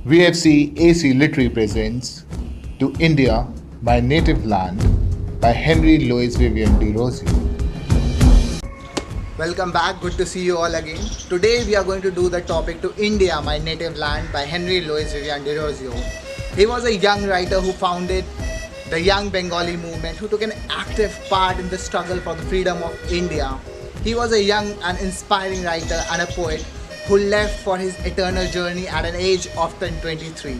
VFC AC Literary presents To India, My Native Land by Henry Louis Vivian Derozio. Welcome back, good to see you all again. Today we are going to do the topic To India, My Native Land by Henry Louis Vivian Derozio. He was a young writer who founded the Young Bengali movement, who took an active part in the struggle for the freedom of India. He was a young and inspiring writer and a poet who left for his eternal journey at an age of 23.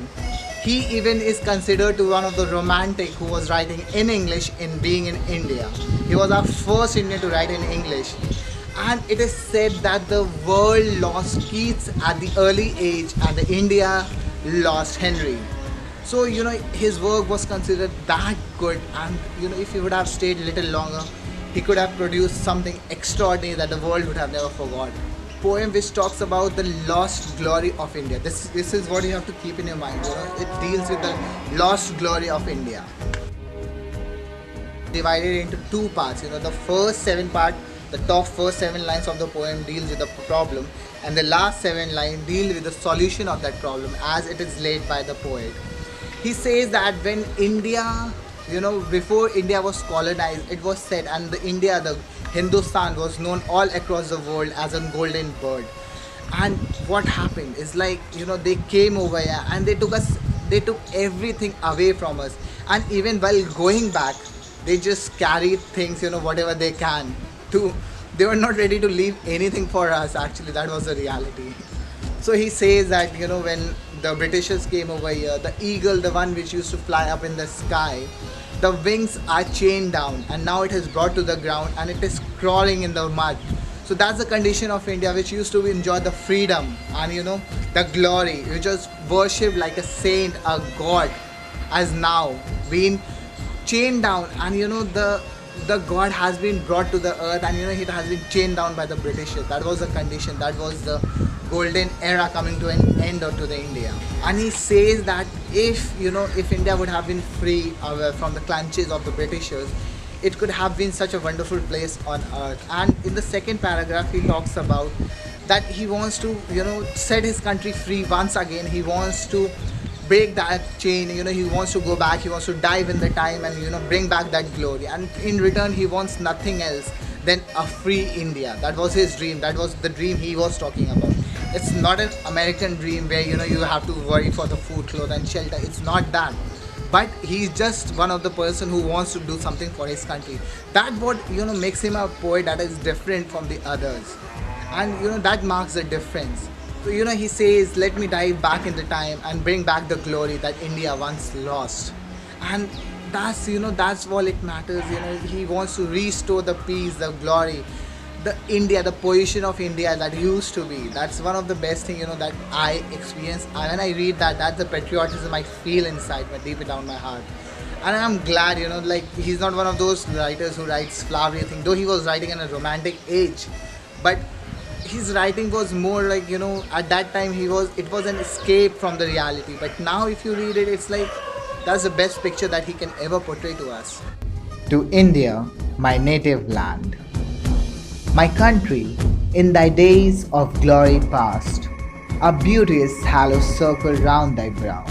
He even is considered to one of the romantic who was writing in English in being in India. He was our first Indian to write in English. And it is said that the world lost Keats at the early age and the India lost Henry. So, his work was considered that good, and if he would have stayed a little longer, he could have produced something extraordinary that the world would have never forgot. Poem which talks about the lost glory of India. This is what you have to keep in your mind. It deals with the lost glory of India. Divided into two parts. The first the top first 7 lines of the poem deals with the problem, and the last 7 lines deal with the solution of that problem as it is laid by the poet. He says that when India, before India was colonized, it was said, and the Hindustan was known all across the world as a golden bird. And what happened is they came over here and they took everything away from us. And even while going back, they just carried things, whatever they can. They were not ready to leave anything for us. Actually, that was the reality. So he says that when the Britishers came over here, the eagle, the one which used to fly up in the sky, the wings are chained down, and now it is brought to the ground and it is crawling in the mud. So that's the condition of India, which used to enjoy the freedom and the glory, which was worshipped like a saint, a god, has now been chained down, and the god has been brought to the earth, and it has been chained down by the Britishers. That was the condition. That was the golden era coming to an end or to the India. And he says that if India would have been free from the clutches of the Britishers, it could have been such a wonderful place on earth. And in the second paragraph, he talks about that he wants to set his country free once again. He wants to break that chain, he wants to go back, he wants to dive in the time and bring back that glory, and in return he wants nothing else than a free India. That was his dream. That was the dream he was talking about. It's not an American dream where you have to worry for the food, clothes and shelter. It's not that, but he's just one of the person who wants to do something for his country. That what makes him a poet that is different from the others, and that marks the difference. So he says, let me dive back in the time and bring back the glory that India once lost. And that's all it matters. He wants to restore the peace, the glory, the India, the position of India that used to be. That's one of the best thing that I experience. And when I read that, that's the patriotism I feel inside, deep down my heart. And I'm glad, he's not one of those writers who writes flowery thing, though he was writing in a romantic age. But his writing was more at that time it was an escape from the reality. But now if you read it, it's that's the best picture that he can ever portray to us. To India, my native land. My country, in thy days of glory past, a beauteous halo circled round thy brow,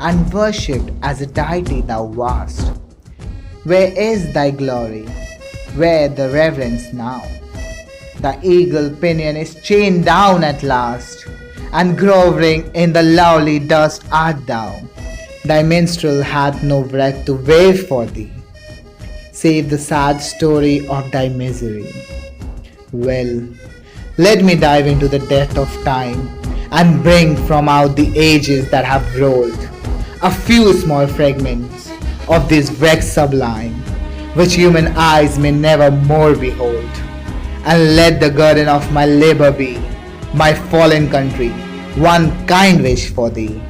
and worshipped as a deity thou wast. Where is thy glory? Where the reverence now? The eagle pinion is chained down at last, and groveling in the lovely dust art thou. Thy minstrel hath no breath to wave for thee, save the sad story of thy misery. Well, let me dive into the depth of time and bring from out the ages that have rolled a few small fragments of this wreck sublime, which human eyes may never more behold. And let the guerdon of my labor be, my fallen country, one kind wish for thee.